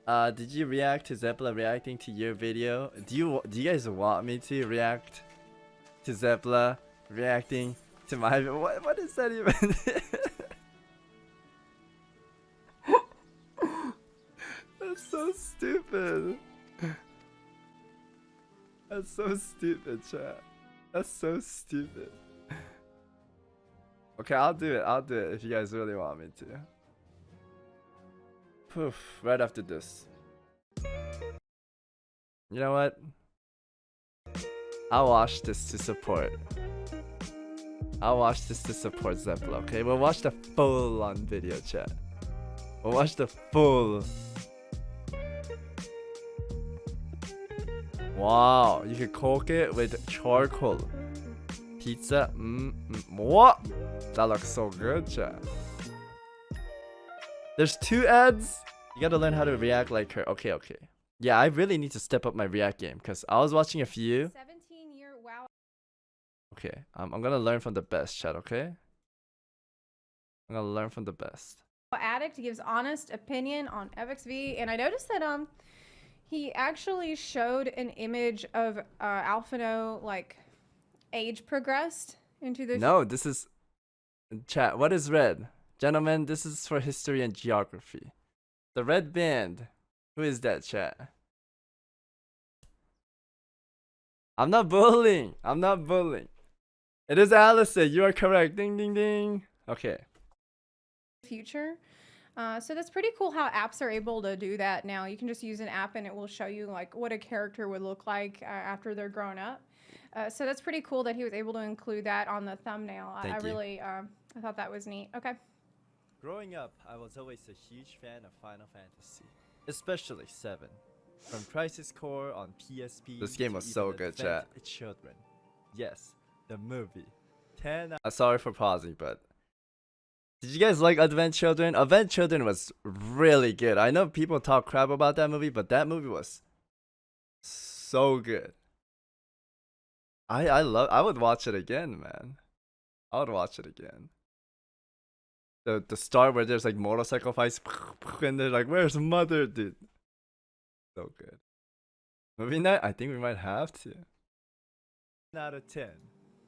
Did you react to Zepla reacting to your video? Do you guys want me to react to Zepla reacting to my video? What is that even? That's so stupid. That's so stupid, chat. That's so stupid. Okay, I'll do it if you guys really want me to. Poof, right after this. You know what? I'll watch this to support. I'll watch this to support Zepla, okay? We'll watch the full on video, chat. We'll watch the full. Wow, you can cook it with charcoal. Pizza, what? That looks so good, chat. There's 2 ads? You gotta learn how to react like her. Okay. Yeah, I really need to step up my react game because I was watching a few. 17-year WoW. Okay, I'm gonna learn from the best, chat, okay? I'm gonna learn from the best. Addict gives honest opinion on FFXIV, and I noticed that he actually showed an image of Alphino like age progressed into the. No, this is chat. What is red? Gentlemen, this is for history and geography. The red band. Who is that, chat? I'm not bullying. I'm not bullying. It is Allison. You are correct. Ding, ding, ding. Okay. Future. So that's pretty cool how apps are able to do that now. You can just use an app and it will show you like what a character would look like after they're grown up. So that's pretty cool that he was able to include that on the thumbnail. I really I thought that was neat. Okay. Growing up, I was always a huge fan of Final Fantasy, especially 7. From Crisis Core on PSP. This game was so good, chat. Children. Yes, the movie. 10. Sorry for pausing, but did you guys like Advent Children? Advent Children was really good. I know people talk crap about that movie, but that movie was so good. I would watch it again, man. I would watch it again. The start where there's like motorcycle fights and they're like, where's mother, dude? So good. Movie night? I think we might have to. 10 out of 10.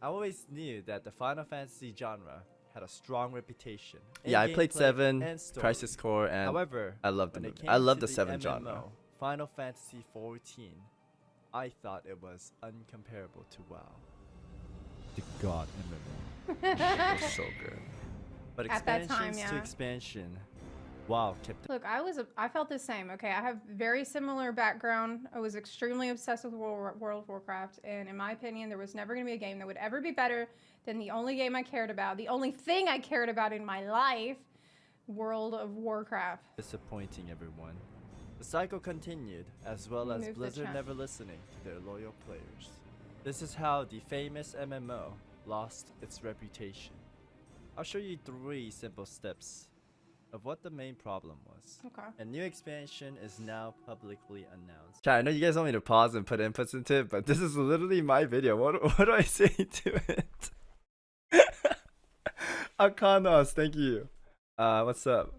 I always knew that the Final Fantasy genre had a strong reputation. Yeah, I played 7, Crisis Core, and however, I loved the movie. I love the 7 genre. Final Fantasy 14. I thought it was uncomparable to WoW. The God MMO. It was so good. But expansions to expansion, WoW kept. Look, I felt the same. Okay, I have very similar background. I was extremely obsessed with World of Warcraft, and in my opinion, there was never going to be a game that would ever be better than the only game I cared about, the only thing I cared about in my life, World of Warcraft. Disappointing everyone. The cycle continued, as well as Blizzard never listening to their loyal players. This is how the famous MMO lost its reputation. I'll show you 3 simple steps of what the main problem was. Okay. A new expansion is now publicly announced. Chat, I know you guys want me to pause and put inputs into it, but this is literally my video. What do I say to it? Akanos, thank you. What's up?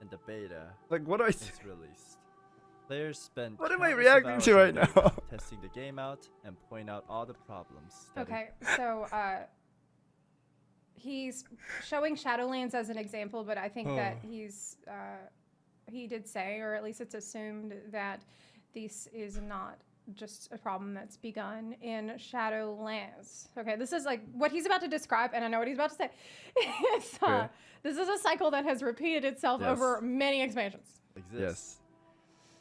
And the beta. Like, what do I say? Released. Players spend. What am I reacting to right now? Testing the game out and point out all the problems. Okay, so he's showing Shadowlands as an example, but I think that he did say, or at least it's assumed, that this is not just a problem that's begun in Shadowlands. Okay, this is like what he's about to describe, and I know what he's about to say. This is a cycle that has repeated itself over many expansions. Yes.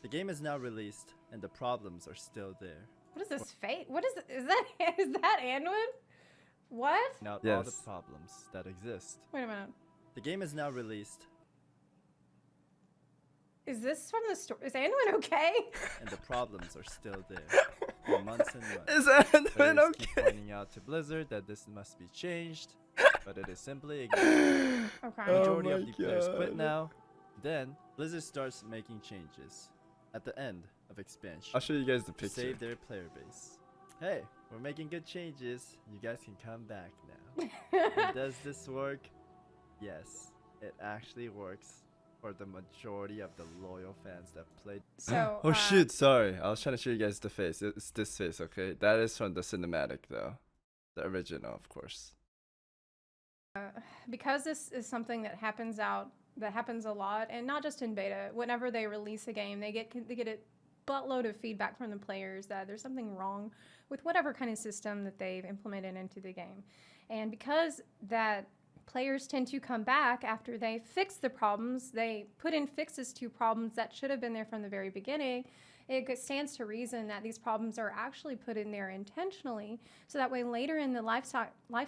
The game is now released, and the problems are still there. What is this fate? What is it? Is that Anwin? What? Now all the problems that exist. Wait a minute. The game is now released. Is this from the story? Is Anwin okay? And the problems are still there. For months and months. Is Anwin okay? Keep pointing out to Blizzard that this must be changed, but it is simply ignored. Okay. Majority of the players quit now. Then Blizzard starts making changes at the end of expansion. I'll show you guys the picture. Save their player base. Hey, we're making good changes. You guys can come back now. And does this work? Yes, it actually works for the majority of the loyal fans that played. So Oh shoot, sorry. I was trying to show you guys the face. It's this face, okay? That is from the cinematic though. The original, of course. Because this is something that happens a lot, and not just in beta. Whenever they release a game, they get a buttload of feedback from the players that there's something wrong with whatever kind of system that they've implemented into the game. And because that players tend to come back after they fix the problems, they put in fixes to problems that should have been there from the very beginning. It stands to reason that these problems are actually put in there intentionally, so that way later in the life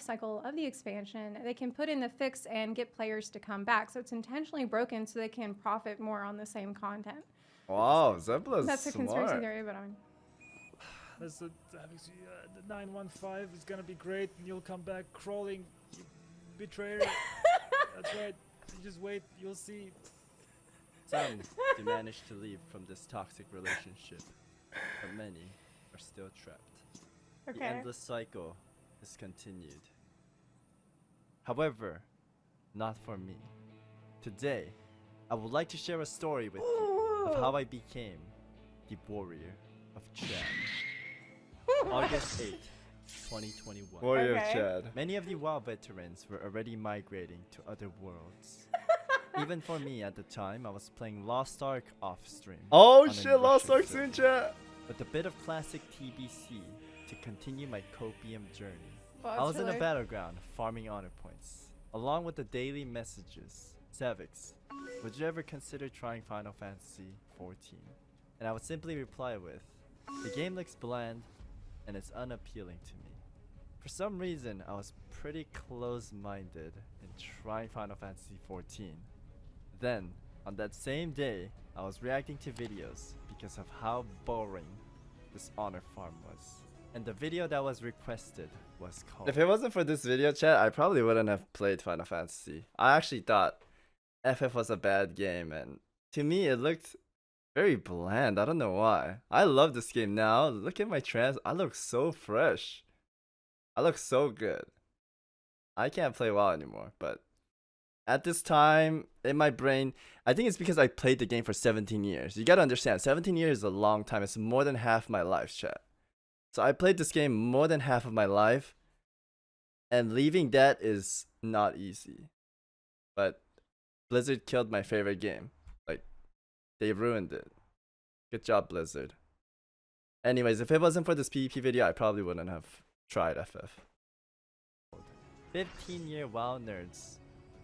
cycle of the expansion, they can put in the fix and get players to come back. So it's intentionally broken so they can profit more on the same content. Wow, Zepla's That's a conspiracy smart. theory, but I'm... There's the 915 is gonna be great, and you'll come back crawling, you betrayer. That's right. You just wait, you'll see. Some do manage to leave from this toxic relationship, but many are still trapped. The Okay. endless cycle is continued. However, not for me. Today, I would like to share a story with you of how I became the warrior of Chad. August 8th, 2021. Warrior Okay. of Chad. Many of the WoW veterans were already migrating to other worlds. Even for me at the time, I was playing Lost Ark off stream. Oh on a shit, Lost Russian Ark server, soon, chat. with a bit of classic TBC to continue my copium journey. Well, I that's was in really- a battleground farming honor points, along with the daily messages. Savix, would you ever consider trying Final Fantasy XIV? And I would simply reply with, the game looks bland and it's unappealing to me. For some reason, I was pretty close-minded in trying Final Fantasy XIV. Then, on that same day, I was reacting to videos because of how boring this honor farm was. And the video that was requested was called... If it wasn't for this video, chat, I probably wouldn't have played Final Fantasy. I actually thought FF was a bad game, and to me, it looked very bland. I don't know why. I love this game now. Look at my trans. I look so fresh. I look so good. I can't play WoW anymore, but at this time, in my brain, I think it's because I played the game for 17 years. You gotta understand, 17 years is a long time. It's more than half my life, chat. So I played this game more than half of my life, and leaving that is not easy. But Blizzard killed my favorite game. Like, they ruined it. Good job, Blizzard. Anyways, if it wasn't for this PvP video, I probably wouldn't have tried FF. 15-year WoW nerds.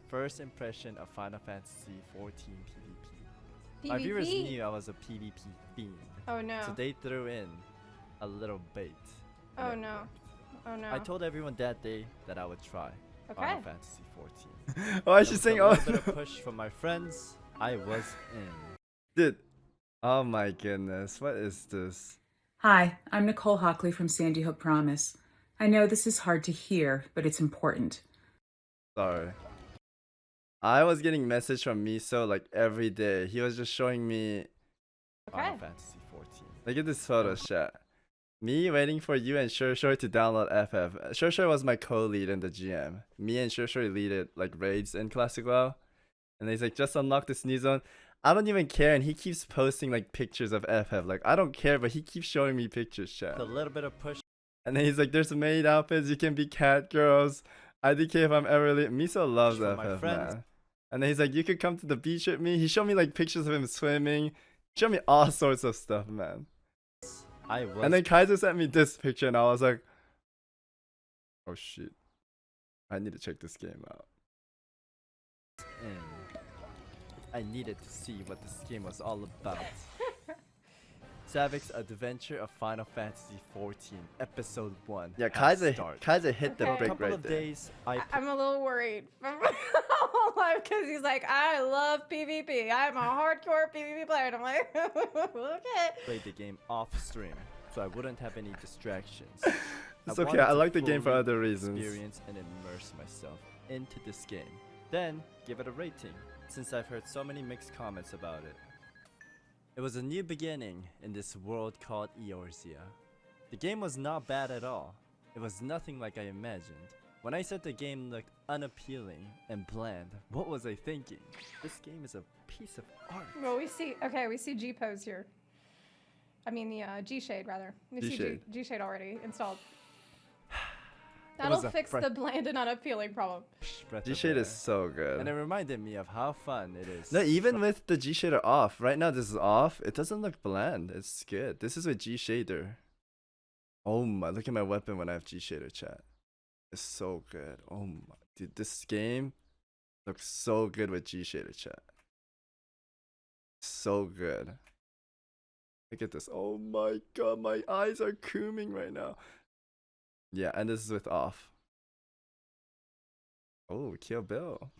First impression of Final Fantasy XIV PvP. My viewers PvP? knew I was a PvP fiend, Oh no. so they threw in a little bait. and Oh it no. worked. Oh no. I told everyone that day that I would try Okay. Final Fantasy XIV. Why is And she with saying, a oh, little bit of push from my friends, I was in. dude. Oh my goodness, what is this? Hi, I'm Nicole Hockley from Sandy Hook Promise. I know this is hard to hear, but it's important. Sorry. I was getting message from Miso like every day. He was just showing me, Final Okay. Fantasy XIV. look at this photo, chat. Me waiting for you and Shur to download FF. Shur was my co-lead in the GM. Me and Shur leaded like raids in Classic WoW. And he's like, just unlock this new zone. I don't even care, and he keeps posting like pictures of FF. Like, I don't care, but he keeps showing me pictures, chat. With a little bit of push And then he's like, there's maid outfits, you can be cat girls. IDK if I'm ever late. Miso loves From my FF, friends. man. And then he's like, you could come to the beach with me. He showed me like pictures of him swimming. Showed me all sorts of stuff, man. I was And then Kaiser sent me this picture, and I was like, oh shit. I need to check this game out. in. I needed to see what this game was all about. Savix Adventure of Final Fantasy XIV, Episode 1. Yeah, has Kaiser started. hit the Okay. A brick couple right of there. days, I I'm a little worried because he's like, I love PvP. I'm a hardcore PvP player. And I'm like, okay. played the game off stream, so I wouldn't have any distractions. It's I okay, wanted I to like the game for fully other reasons. Experience and immerse myself into this game. Then give it a rating, since I've heard so many mixed comments about it. It was a new beginning in this world called EORZEA. The game was not bad at all. It was nothing like I imagined. When I said the game looked unappealing and bland, what was I thinking? This game is a piece of art. Well, we see G pose here. I mean the G shade rather. We see G-shade. G shade already installed. was That'll a fix the bland and unappealing problem. Breath of G-Shade air. is so good. And it reminded me of how fun it is. No, even with the G shader off, right now this is off. It doesn't look bland. It's good. This is with G shader. Oh my! Look at my weapon when I have G shader, chat. It's so good. Oh my, dude, this game looks so good with G shader, chat. So good. Look at this. Oh my god, my eyes are cooming right now. Yeah, and this is with off. Oh, Kill Bill.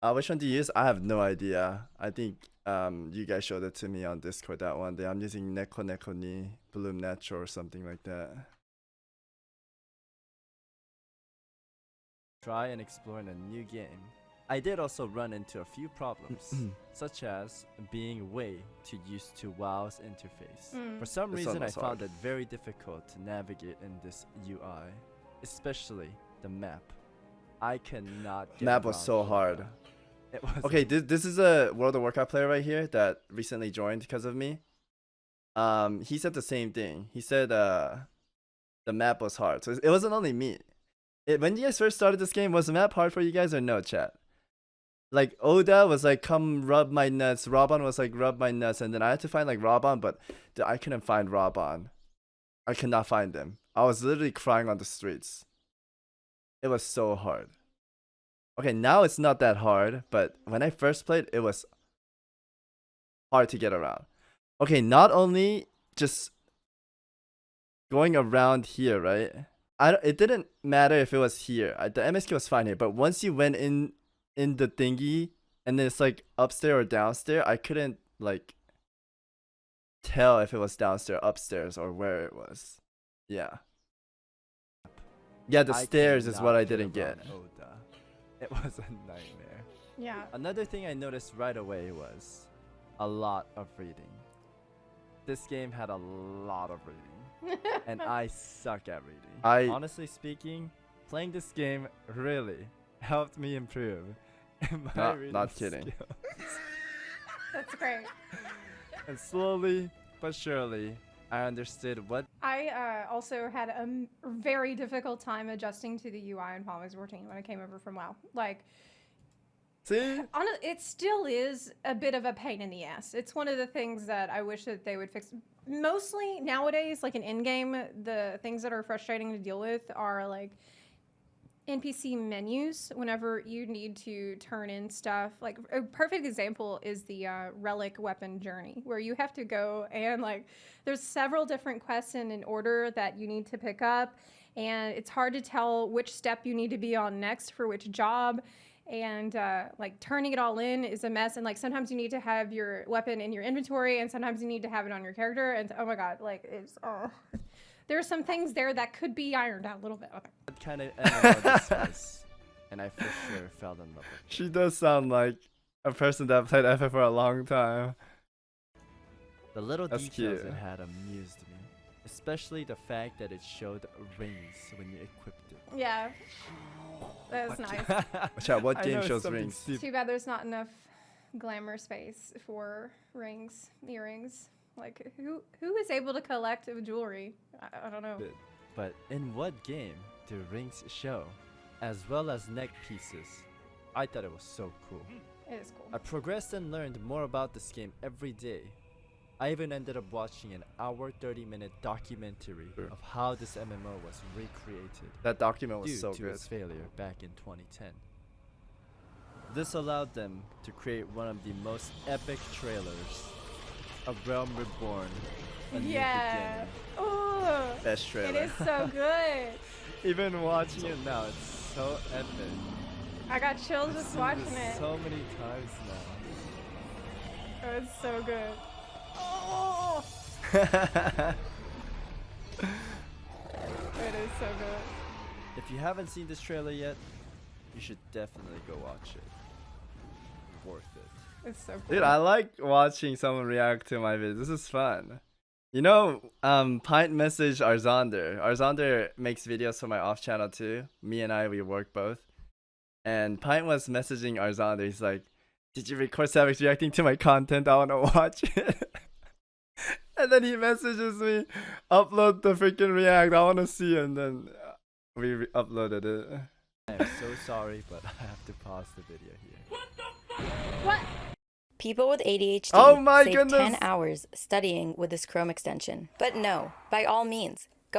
Which one do you use? I have no idea. I think you guys showed it to me on Discord that one day. I'm using Neko Neko ni Bloom Natural or something like that. Try and explore in a new game. I did also run into a few problems, such as being way too used to WoW's interface. For some This reason, one I was found hard. it very difficult to navigate in this UI, especially the map. I cannot get Map was around so Shota. hard. It was Okay, this is a World of Warcraft player right here that recently joined because of me. He said the same thing. He said the map was hard. So it wasn't only me. When you guys first started this game, was the map hard for you guys or no, chat? Like Oda was like, come rub my nuts. Raban was like, rub my nuts. And then I had to find like Raban, but I couldn't find Raban. I could not find him. I was literally crying on the streets. It was so hard. Okay, now it's not that hard, but when I first played, it was hard to get around. Okay, not only just going around here, right? It didn't matter if it was here. The MSQ was fine here, but once you went in the thingy and then it's like upstairs or downstairs, I couldn't like tell if it was downstairs, upstairs, or where it was. Yeah. Yeah, the I stairs is what cannot I didn't get. around Oda. It was a nightmare. Yeah. Another thing I noticed right away was a lot of reading. This game had a lot of reading, and I suck at reading. Honestly speaking, playing this game really helped me improve in my reading Not kidding. skills. That's great. And slowly but surely, I understood what I also had a very difficult time adjusting to the UI in Palm 14 when I came over from WoW. Like, See? it still is a bit of a pain in the ass. It's one of the things that I wish that they would fix. Mostly nowadays, like in in-game, the things that are frustrating to deal with are like NPC menus whenever you need to turn in stuff. Like a perfect example is the relic weapon journey, where you have to go and like there's several different quests in an order that you need to pick up, and it's hard to tell which step you need to be on next for which job. And like turning it all in is a mess, and like sometimes you need to have your weapon in your inventory and sometimes you need to have it on your character, and oh my god, like it's there's some things there that could be ironed out a little bit. Okay. kind of MMO this was, and I for sure fell in love with it. She does sound like a person that played FF for a long time. The little That's details cute. it had amused me, especially the fact that it showed rings when you equipped it. Yeah, that was nice. Chat, what I game know it's shows something rings? stupid. Too bad there's not enough glamour space for rings, earrings. Like who is able to collect jewelry? I don't know. But in what game do rings show, as well as neck pieces? I thought it was so cool. It is cool. I progressed and learned more about this game every day. I even ended up watching an hour 30-minute documentary of how this MMO was recreated That document was due so to good. its failure back in 2010. This allowed them to create one of the most epic trailers of Realm Reborn, a new Yeah. beginning. Oh, Best it trailer. is so good. Even watching it now, it's so epic. I got chills I've just seen watching this it. so many times now. Oh, it's so good. Oh, That's it is so good. If you haven't seen this trailer yet, you should definitely go watch it. Worth it. It's so cool. Dude, I like watching someone react to my videos. This is fun. You know, Pint messaged Arzander. Arzander makes videos for my off channel too. Me and I, we work both. And Pint was messaging Arzander. He's like, "Did you record Savix reacting to my content? I wanna watch it." And then he messages me, "Upload the freaking react. I wanna see." And then we uploaded it. I am so sorry, but I have to pause the video here. What? People with ADHD Oh my save goodness. 10 hours studying with this Chrome extension. But no, by all means, go.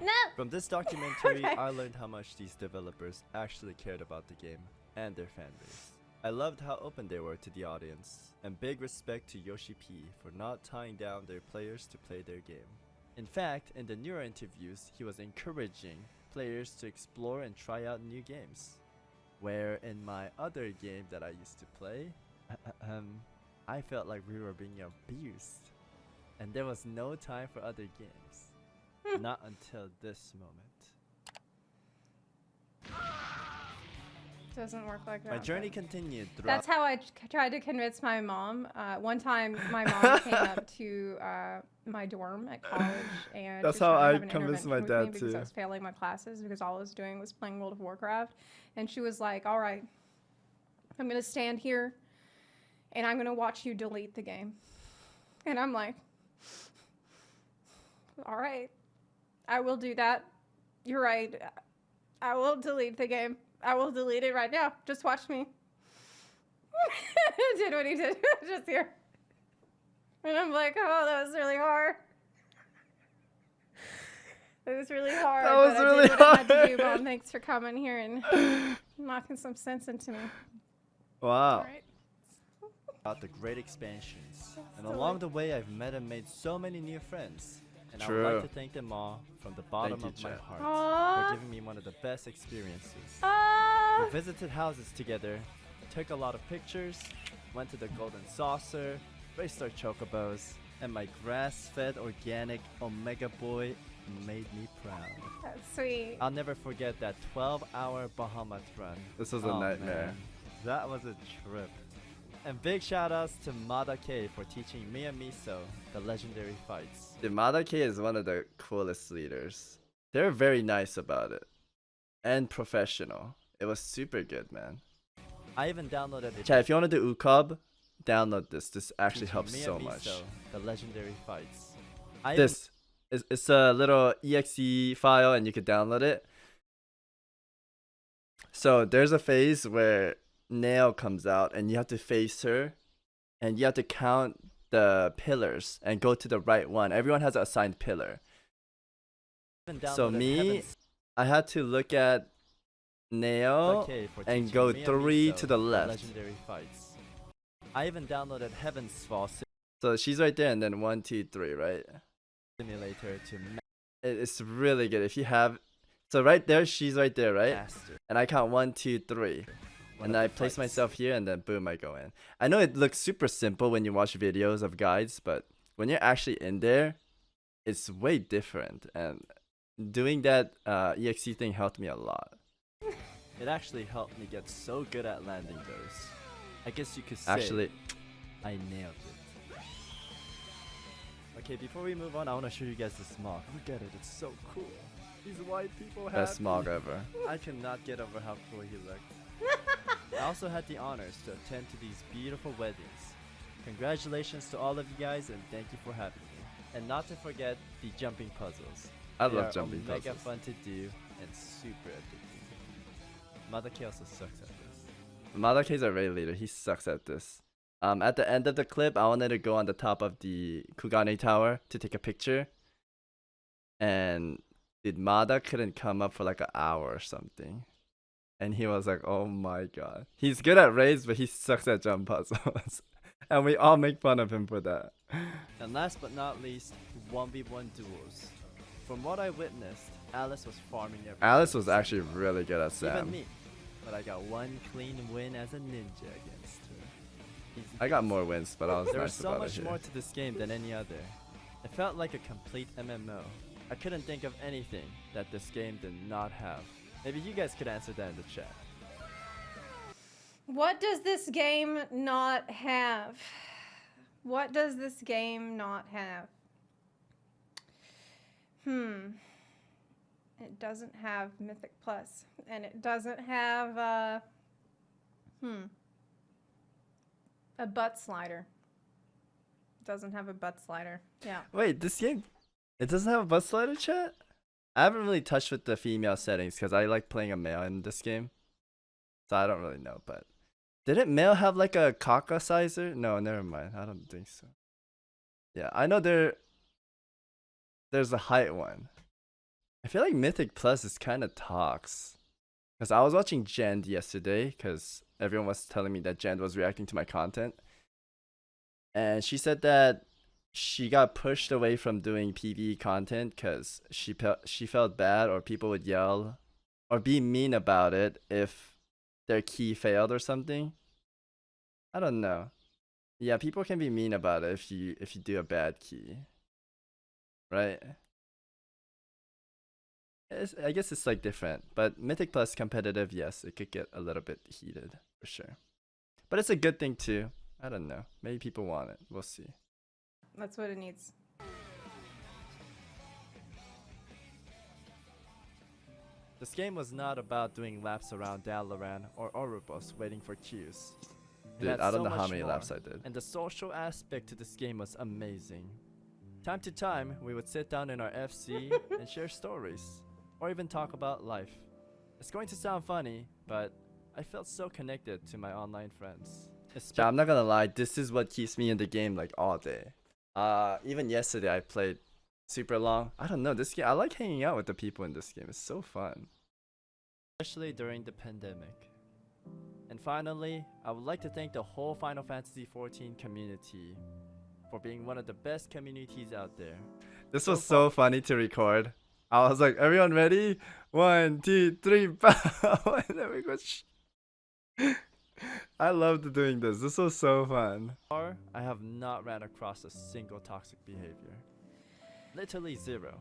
No. From this documentary, Okay. I learned how much these developers actually cared about the game and their fanbase. I loved how open they were to the audience, and big respect to Yoshi P for not tying down their players to play their game. In fact, in the newer interviews, he was encouraging players to explore and try out new games. Where in my other game that I used to play, I felt like we were being abused, and there was no time for other games. Not until this moment. Doesn't work like that. My journey but- continued throughout. That's how I tried to convince my mom. One time, my mom came up to my dorm at college, and That's she was how trying to I have an convinced my intervention with me dad, because too. I was failing my classes because all I was doing was playing World of Warcraft, and she was like, "All right, I'm gonna stand here, and I'm gonna watch you delete the game," and I'm like, "All right, I will do that. You're right. I will delete the game. I will delete it right now. Just watch me." Did what he did just here. And I'm like, oh, that was really hard. It was really hard. That was but really I did what I had to do, hard. Mom. Thanks for coming here and knocking some sense into me. Wow. All right. About the great expansions, and So along the way I've met and made so many new friends, and I would True. like to thank them all from the bottom you, of my Chet. heart Aww. for giving me one of the best experiences. Ah. We visited houses together, took a lot of pictures, went to the Golden Saucer, raced our chocobos, and my grass-fed organic Omega Boy made me proud. That's sweet. I'll never forget that 12-hour Bahamut run. This was a Oh, nightmare. man. That was a trip. And big shout outs to Mada K for teaching me and Miso the legendary fights. The Madake is one of the coolest leaders. They're very nice about it. And professional. It was super good, man. I even downloaded it. Chat, if you want to do Ukob, download this. This actually teaching helps me so and much. Miso the legendary fights. I even This is it's a little exe file and you could download it. So there's a phase where Nail comes out and you have to face her and you have to count the pillars and go to the right one. Everyone has an assigned pillar. So downloaded me, Heaven's I had to look at Nail K for and teaching go me and 3 Miso to the left. legendary fights. I even downloaded Heaven's Fall So she's right there and then 1, 2, 3, right? Simulator to It's really good. If you have, so right there, she's right there, right? master. And I count 1, 2, 3. one And of I the place fights. myself here and then boom, I go in. I know it looks super simple when you watch videos of guides, but when you're actually in there, it's way different. And doing that EXE thing helped me a lot. It actually helped me get so good at landing those. I guess you could say Actually, I nailed it. Okay, before we move on, I want to show you guys the smog. Look at it, it's so cool. These white people have best smog ever. I cannot get over how cool he looked. I also had the honors to attend to these beautiful weddings. Congratulations to all of you guys and thank you for having me. And not to forget the jumping puzzles. I They love are jumping mega puzzles. fun to do and super addicting. Madake also sucks at this. Madake's a raid leader. He sucks at this. At the end of the clip, I wanted to go on the top of the Kugane Tower to take a picture. And dude, Mada couldn't come up for like an hour or something. And he was like, oh my god. He's good at raids, but he sucks at jump puzzles. And we all make fun of him for that. And last but not least, 1v1 duels. From what I witnessed, Alice was farming everything. Alice was actually really good at Even Sam. me. But I got one clean win as a ninja against her. Easy I got peasy. more wins, but I was There was nice so about much it more here. to this game than any other. It felt like a complete MMO. I couldn't think of anything that this game did not have. Maybe you guys could answer that in the chat. What does this game not have? What does this game not have? It doesn't have Mythic Plus, and it doesn't have a butt slider. It doesn't have a butt slider. Yeah. Wait, this game, it doesn't have a butt slider, chat? I haven't really touched with the female settings because I like playing a male in this game. So I don't really know, but didn't male have like a caca sizer? No, never mind. I don't think so. Yeah, I know there's a height one. I feel like Mythic Plus is kind of tox. Because I was watching Jend yesterday because everyone was telling me that Jend was reacting to my content. And she said that she got pushed away from doing PvE content because she felt bad, or people would yell or be mean about it if their key failed or something. I don't know. Yeah, people can be mean about it if you do a bad key, right? I guess it's like different, but Mythic Plus competitive, yes, it could get a little bit heated for sure. But it's a good thing too. I don't know. Maybe people want it. We'll see. That's what it needs. This game was not about doing laps around Dalaran or Oribos waiting for queues. It Dude, had I don't so know how much many more, laps I did. and the social aspect to this game was amazing. Time to time, we would sit down in our FC and share stories, or even talk about life. It's going to sound funny, but I felt so connected to my online friends. Yeah, I'm not gonna lie, this is what keeps me in the game like all day. Even yesterday I played super long. I don't know, this game, I like hanging out with the people in this game. It's so fun. Especially during the pandemic. And finally, I would like to thank the whole Final Fantasy XIV community for being one of the best communities out there. This was so funny to record. I was like, everyone ready? 1, 2, 3, pow! And then we go. I loved doing this. This was so fun. I have not ran across a single toxic behavior. Literally zero.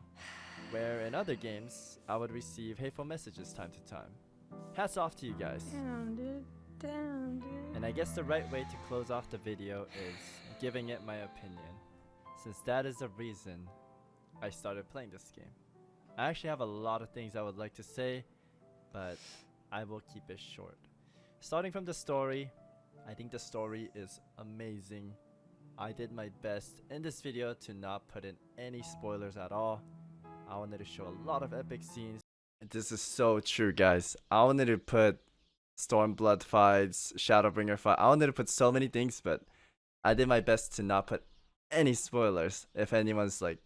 Where in other games, I would receive hateful messages time to time. Hats off to you guys. Down, dude. Down, dude. And I guess the right way to close off the video is giving it my opinion, since that is the reason I started playing this game. I actually have a lot of things I would like to say, but I will keep it short. Starting from the story, I think the story is amazing. I did my best in this video to not put in any spoilers at all. I wanted to show a lot of epic scenes. This is so true, guys. I wanted to put Stormblood fights, Shadowbringer fight. I wanted to put so many things, but I did my best to not put any spoilers. If anyone's like,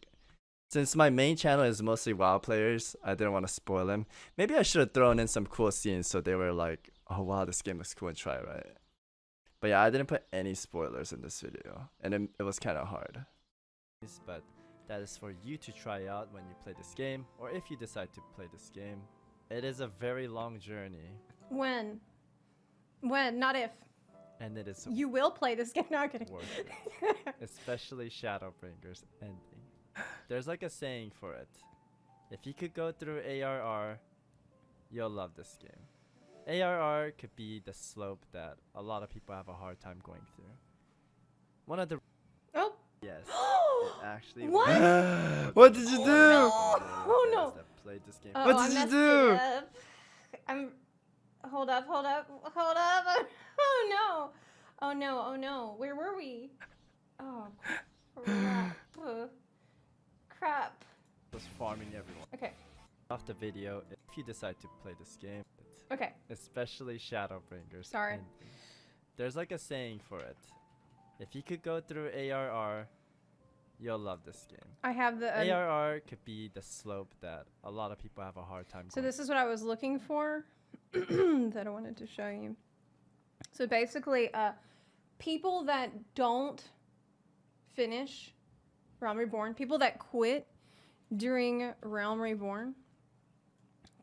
since my main channel is mostly WoW players, I didn't want to spoil them. Maybe I should have thrown in some cool scenes so they were like, oh wow, this game looks cool and try, right? But yeah, I didn't put any spoilers in this video, and it was kind of hard. But that is for you to try out when you play this game, or if you decide to play this game. It is a very long journey. When? When? Not if. And it is You will play this game. Not kidding. worth it. Especially Shadowbringer's ending. There's like a saying for it. If you could go through ARR, you'll love this game. ARR could be the slope that a lot of people have a hard time going through. One of the... Oh. Yes. It actually What? What did you do? Oh, no. That played this game. What did you do? Hold up. Oh no. Oh no. Oh no. Where were we? Oh crap. Was farming everyone. Okay. Off the video, if you decide to play this game, Okay. especially Shadowbringers. Sorry. There's like a saying for it. If you could go through ARR, you'll love this game. I have the. ARR could be the slope that a lot of people have a hard time So going. this is what I was looking for that I wanted to show you. So basically, people that don't finish Realm Reborn, people that quit during Realm Reborn,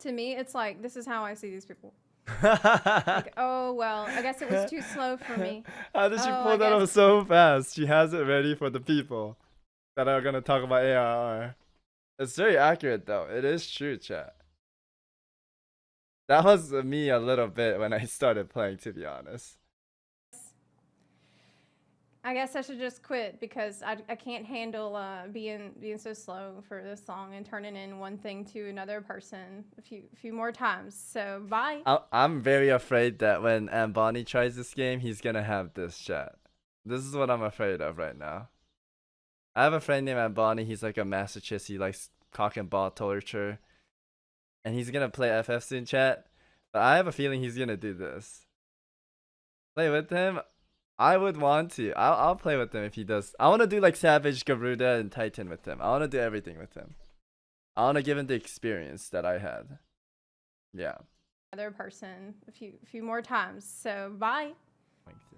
to me, it's like, this is how I see these people. Like, oh, well, I guess it was too slow for me. How did she Oh, pull I that off guess- so fast? She has it ready for the people that are gonna talk about ARR. It's very accurate though. It is true, chat. That was me a little bit when I started playing, to be honest. I guess I should just quit because I can't handle being so slow for this long and turning in one thing to another person a few more times. So bye. I'm very afraid that when Ambani tries this game, he's gonna have this chat. This is what I'm afraid of right now. I have a friend named Ambani. He's like a masochist. He likes cock and ball torture, and he's gonna play FF soon, chat. But I have a feeling he's gonna do this. Play with him. I would want to. I'll play with him if he does. I want to do like Savage, Garuda, and Titan with him. I want to do everything with him. I want to give him the experience that I had. Yeah. Another person a few more times. So bye. Going through.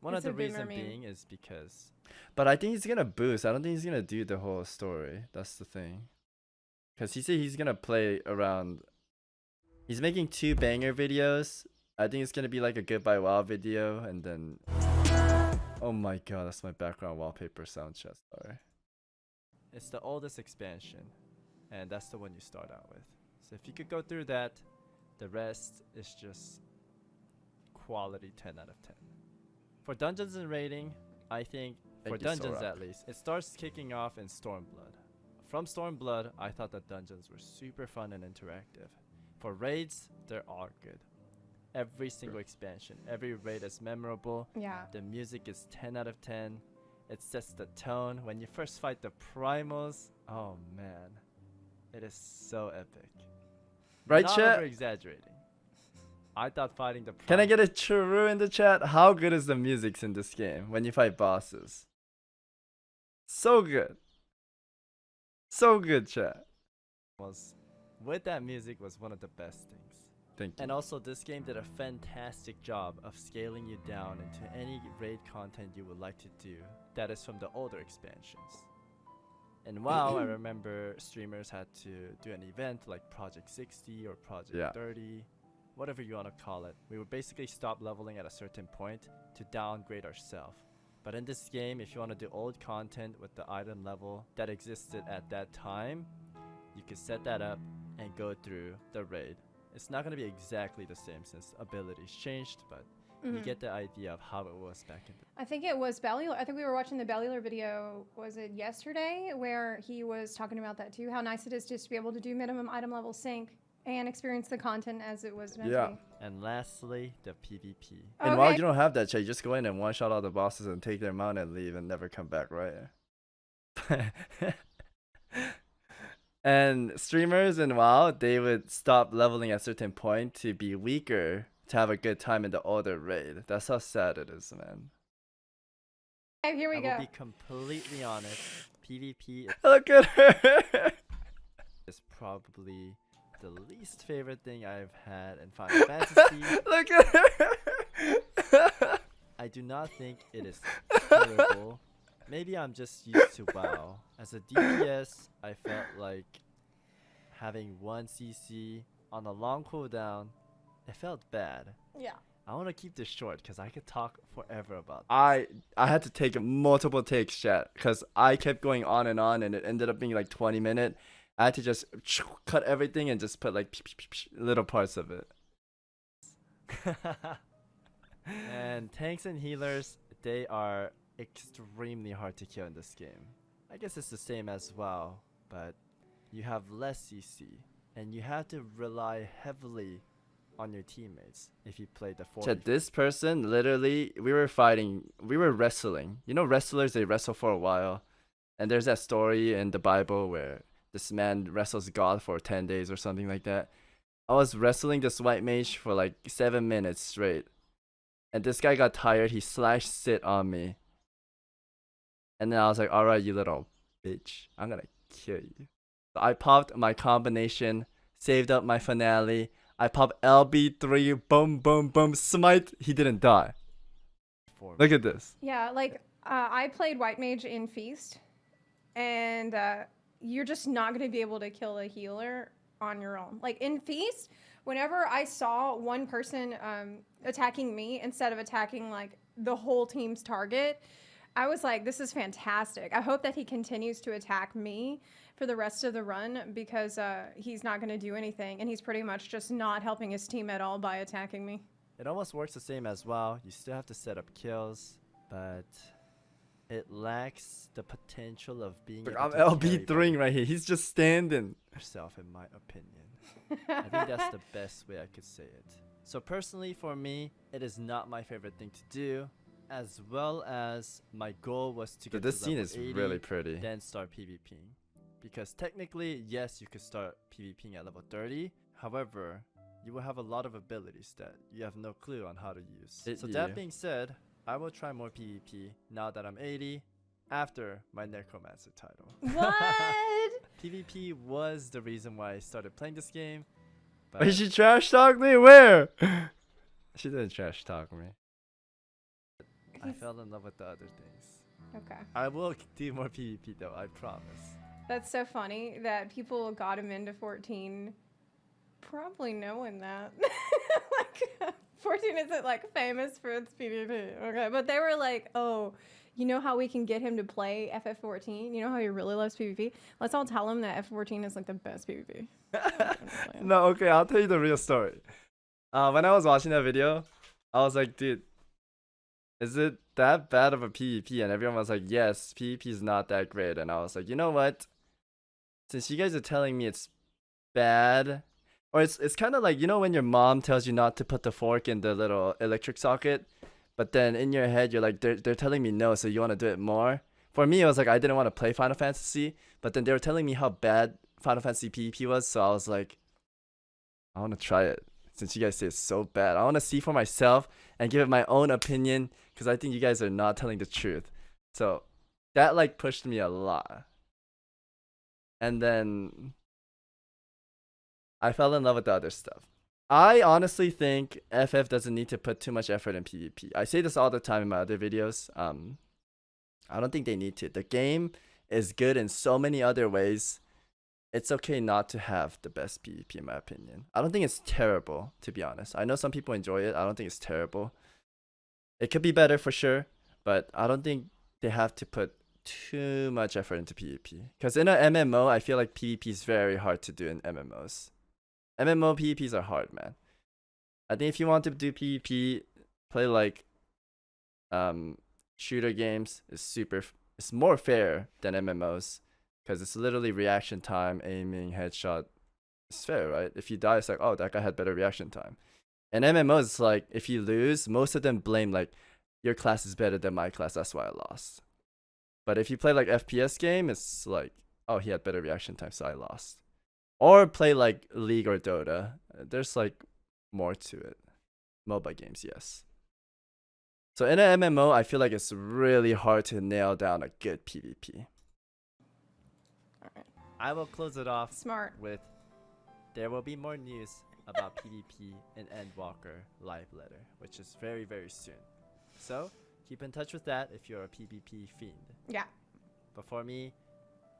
One It's of the a boomer reason meme. being is because But I think he's gonna boost. I don't think he's gonna do the whole story. That's the thing. Cause he said he's gonna play around. He's making 2 banger videos. I think it's gonna be like a Goodbye WoW video, and then. Oh my god, that's my background wallpaper sound chat. Sorry. it's the oldest expansion, and that's the one you start out with. So if you could go through that, the rest is just quality 10 out of 10. For dungeons and raiding, I think for Thank you, dungeons Sora. at least, it starts kicking off in Stormblood. From Stormblood, I thought the dungeons were super fun and interactive. For raids, they're all good. Every single expansion, every raid is memorable. Yeah. The music is 10 out of 10. It sets the tone. When you first fight the primals, oh man, it is so epic. Right, Not chat? over exaggerating. I thought fighting the Can I get a true in the chat? How good is the music in this game when you fight bosses? So good. So good, chat. was with that music was one of the best things. Thank you. And also this game did a fantastic job of scaling you down into any raid content you would like to do that is from the older expansions. And WoW, I remember streamers had to do an event like Project 60 or Project Yeah. 30, whatever you want to call it. We would basically stop leveling at a certain point to downgrade ourselves. But in this game, if you want to do old content with the item level that existed at that time, you can set that up and go through the raid. It's not going to be exactly the same since abilities changed, but you get the idea of how it was back in the I think it was Bellular. I think we were watching the Bellular video, was it yesterday, where he was talking about that too, how nice it is just to be able to do minimum item level sync and experience the content as it was meant Yeah. to be. And lastly, the PvP. And while Okay. you don't have that, chat, you just go in and one-shot all the bosses and take their mount and leave and never come back, right? And streamers in WoW, they would stop leveling at a certain point to be weaker to have a good time in the older raid. That's how sad it is, man. Okay, here we I go. will be completely honest, PvP Look at her. is probably the least favorite thing I've had in Final Fantasy. Look at her. I do not think it is terrible. Maybe I'm just used to WoW. As a DPS, I felt like having 1 CC on a long cooldown, it felt bad. Yeah. I want to keep this short because I could talk forever about this. I had to take multiple takes, chat, because I kept going on and it ended up being like 20 minutes. I had to just cut everything and just put like little parts of it. And tanks and healers, they are extremely hard to kill in this game. I guess it's the same as WoW, but you have less CC, and you have to rely heavily on your teammates if you play the 4. Chat, this person, literally, we were wrestling. You know wrestlers, they wrestle for a while. And there's that story in the Bible where this man wrestles God for 10 days or something like that. I was wrestling this white mage for like 7 minutes straight. And this guy got tired, he slashed sit on me. And then I was like, alright, you little bitch, I'm gonna kill you. So I popped my combination, saved up my finale. I popped LB3, boom, boom, boom, smite. He didn't die. Look at this. Yeah, like I played White Mage in Feast, and you're just not going to be able to kill a healer on your own. Like in Feast, whenever I saw one person attacking me instead of attacking like the whole team's target, I was like, this is fantastic. I hope that he continues to attack me for the rest of the run because he's not going to do anything, and he's pretty much just not helping his team at all by attacking me. It almost works the same as WoW. You still have to set up kills. but it lacks the potential of being Like, able I'm to carry LB throwing right here. He's just standing. yourself, in my opinion. I think that's the best way I could say it. So personally, for me, it is not my favorite thing to do, as well as my goal was to get Dude, this to scene level is 80, really pretty. then start PvPing. Because technically, yes, you could start PvPing at level 30. However, you will have a lot of abilities that you have no clue on how to use. So that being said, I will try more PvP now that I'm 80 after my Necromancer title. What? PvP was the reason why I started playing this game. But Wait, she trash talked me? Where? She didn't trash talk me. I fell in love with the other things. Okay. I will do more PvP though, I promise. That's so funny that people got him into 14 probably knowing that. Like, 14 isn't like famous for its PvP. Okay, but they were like, oh, you know how we can get him to play FF14? You know how he really loves PvP? Let's all tell him that FF14 is like the best PvP. No, okay, I'll tell you the real story. When I was watching that video, I was like, dude, is it that bad of a PvP? And everyone was like, yes, PvP is not that great. And I was like, you know what? Since you guys are telling me it's bad, or it's kind of like, you know, when your mom tells you not to put the fork in the little electric socket, but then in your head you're like, they're telling me no, so you want to do it more. For me, it was like I didn't want to play Final Fantasy, but then they were telling me how bad Final Fantasy PvP was, so I was like, I want to try it. Since you guys say it's so bad, I want to see for myself and give it my own opinion, because I think you guys are not telling the truth. So that like pushed me a lot. And then I fell in love with the other stuff. I honestly think FF doesn't need to put too much effort in PvP. I say this all the time in my other videos. I don't think they need to. The game is good in so many other ways. It's okay not to have the best PvP in my opinion. I don't think it's terrible, to be honest. I know some people enjoy it. I don't think it's terrible. It could be better for sure, but I don't think they have to put too much effort into PvP. Because in an MMO, I feel like PvP is very hard to do in MMOs. MMO PvPs are hard, man. I think if you want to do PvP, play like shooter games. It's more fair than MMOs. Because it's literally reaction time, aiming, headshot. It's fair, right? If you die, it's like, oh, that guy had better reaction time. And MMOs, it's like, if you lose, most of them blame, like, your class is better than my class, that's why I lost. But if you play, like, FPS game, it's like, oh, he had better reaction time, so I lost. Or play, like, League or Dota. There's, like, more to it. MOBA games, yes. So in an MMO, I feel like it's really hard to nail down a good PvP. I will close it off Smart. with there will be more news about PvP in Endwalker live letter, which is very, very soon. So keep in touch with that if you're a PvP fiend. Yeah. But for me,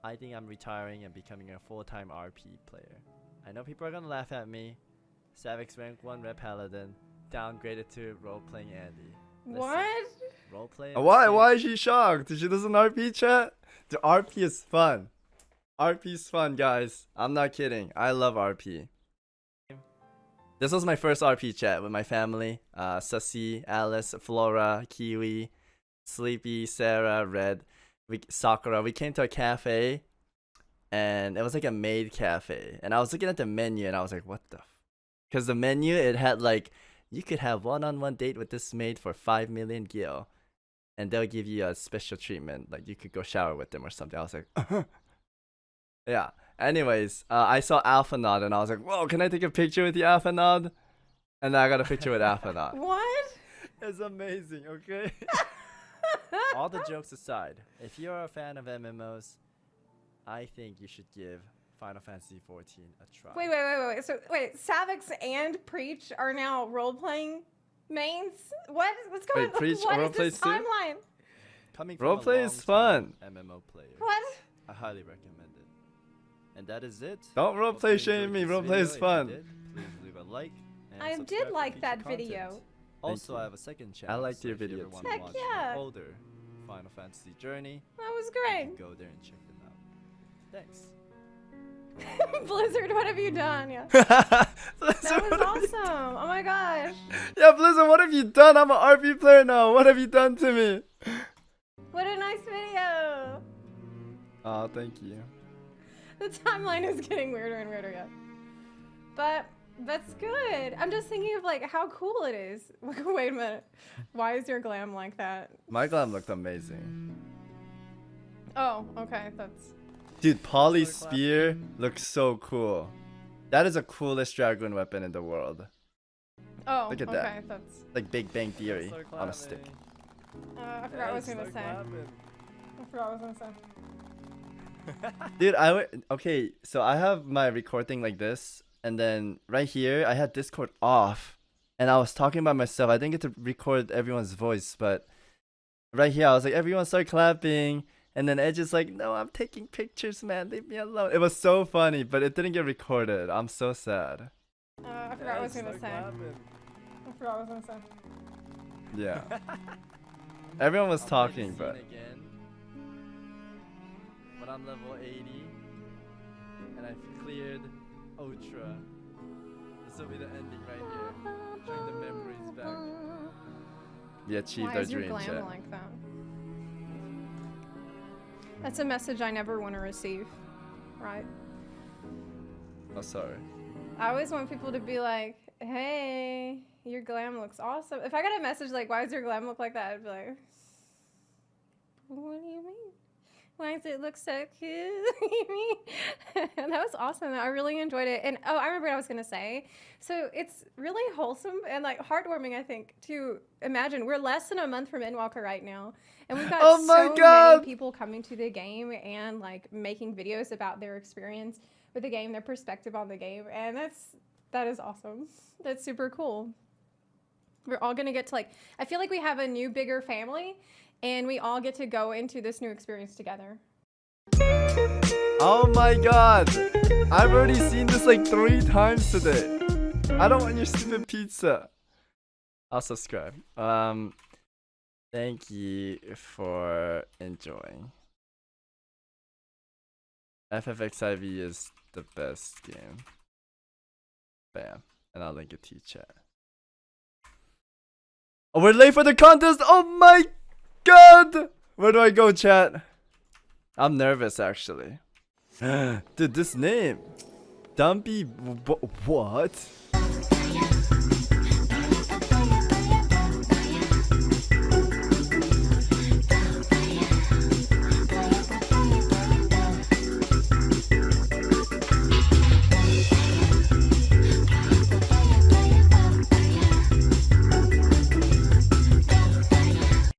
I think I'm retiring and becoming a full-time RP player. I know people are gonna laugh at me. Savix rank 1 Red Paladin, downgraded to role-playing Andy. Listen, What? role-play. Why is she shocked? She doesn't RP chat? The RP is fun. RP's fun, guys. I'm not kidding. I love RP. This was my first RP chat with my family. Sussy, Alice, Flora, Kiwi, Sleepy, Sarah, Red, Sakura. We came to a cafe, and it was like a maid cafe. And I was looking at the menu, and I was like, what the f? Because the menu, it had like, you could have one-on-one date with this maid for 5 million gil. And they'll give you a special treatment. Like, you could go shower with them or something. I was like, yeah. Anyways, I saw Alpha Nod and I was like, whoa, can I take a picture with you, Alpha Nod? And then I got a picture with Alpha Nod. What? It's amazing, okay? All the jokes aside, if you're a fan of MMOs, I think you should give Final Fantasy XIV a try. Wait. So, Savix and Preach are now role-playing mains? What's going on? Wait, Preach What is roleplays this too? timeline? Coming from Roleplay a is fun. long-time MMO player, What? I highly recommend it. And that is it. Don't Hope you roleplay shame enjoyed me. this Roleplay video. is If you fun. did, please leave a like. And I subscribe did for like future that content. video. Also, you. I have a second channel. I liked so your if you ever video wanna too. Heck watch yeah. my older Final Fantasy journey, That was you great. can go there and check them out. Thanks. Blizzard, what have you done? Yeah. That was awesome. Oh my gosh. Yeah, Blizzard, what have you done? I'm an RP player now. What have you done to me? nice video. Oh, thank you. The timeline is getting weirder and weirder yet. But that's good. I'm just thinking of like how cool it is. Wait a minute. Why is your glam like that? My glam looked amazing. Oh, okay. That's Dude, Poly Spear looks so cool. That is the coolest dragoon weapon in the world. oh, Look at okay. that. That's Like Big Bang Theory Start on a clapping. stick. I forgot what I was Yes, gonna start say. clapping. I forgot what I was gonna say. Dude, okay, so I have my recording like this, and then right here I had Discord off, and I was talking by myself. I didn't get to record everyone's voice, but right here I was like, everyone start clapping, and then Edge is like, no, I'm taking pictures, man, leave me alone. It was so funny, but it didn't get recorded. I'm so sad. I forgot what I was Yes, gonna start say. clapping. I forgot what I was gonna say. Yeah. Everyone was I'm talking, playing but Zine again, but I'm level 80, and I've cleared Ultra. This will be the ending right here. Bring the memories back. we achieved Why our is your dream, glam chat. like that? That's a message I never want to receive, right? Oh, sorry. I always want people to be like, hey, your glam looks awesome. If I got a message like, why does your glam look like that? I'd be like, what do you mean? Why does it look so cool? And that was awesome. I really enjoyed it. And oh, I remember what I was going to say. So it's really wholesome and like heartwarming, I think, to imagine. We're less than a month from Endwalker right now. And we've got Oh my so God. many people coming to the game and like making videos about their experience with the game, their perspective on the game. And that is awesome. That's super cool. We're all going to get to like, I feel like we have a new, bigger family. And we all get to go into this new experience together. Oh my god! I've already seen this like 3 times today. I don't want your stupid pizza. I'll subscribe. Thank you for enjoying. FFXIV is the best game. Bam. And I'll link it to you, chat. Oh, we're late for the contest! Oh my god! Where do I go, chat? I'm nervous, actually. Dude, this name. Dumpy. What?